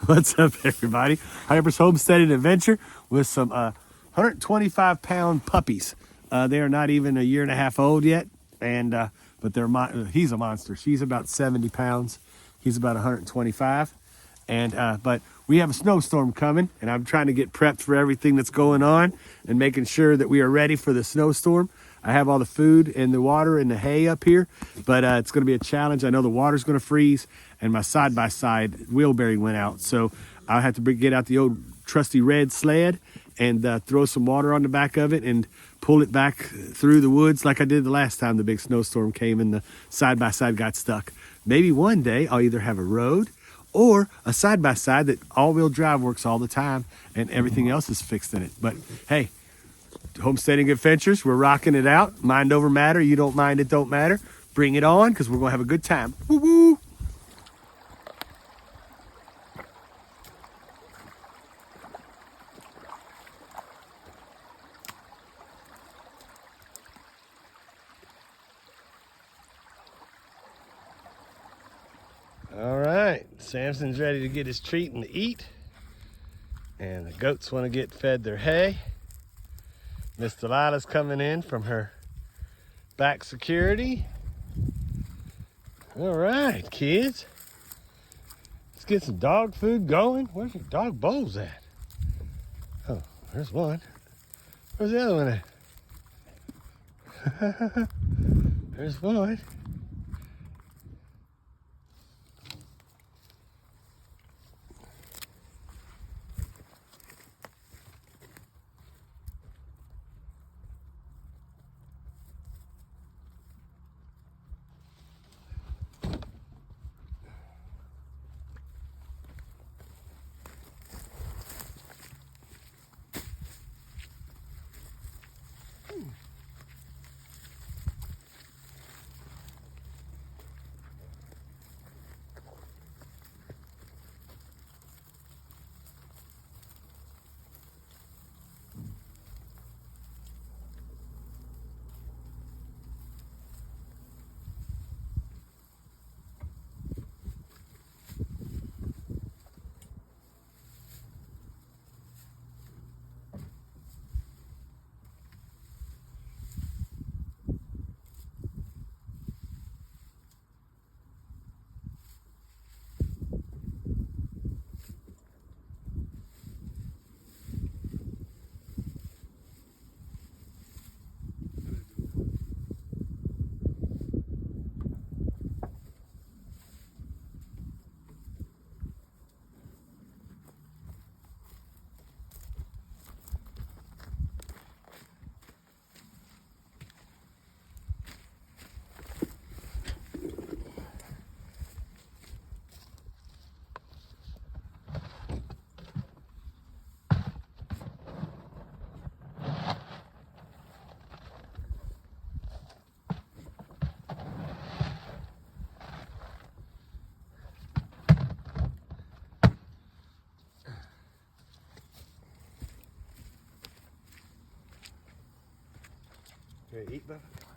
What's up, everybody? Hyper's Homestead and Adventure with some 125-pound puppies. They are not even a year and a half old yet, and but he's a monster. She's about 70 pounds. He's about 125, and but we have a snowstorm coming, and I'm trying to get prepped for everything that's going on and making sure that we are ready for the snowstorm. I have all the food and the water and the hay up here, but it's going to be a challenge. I know the water's going to freeze, and my side-by-side wheel bearing went out. So I'll have to get out the old trusty red sled and throw some water on the back of it and pull it back through the woods like I did the last time the big snowstorm came and the side-by-side got stuck. Maybe one day I'll either have a road or a side-by-side that all-wheel drive works all the time and everything else is fixed in it. But hey, Homesteading Adventures, we're rocking it out. Mind over matter. You don't mind, it don't matter. Bring it on, because we're going to have a good time. Woo-woo! All right, Samson's ready to get his treat and eat. And the goats want to get fed their hay. Miss Delilah's coming in from her back security. All right, kids. Let's get some dog food going. Where's your dog bowls at? Oh, there's one. Where's the other one at? There's one. You ready to eat, Bubba?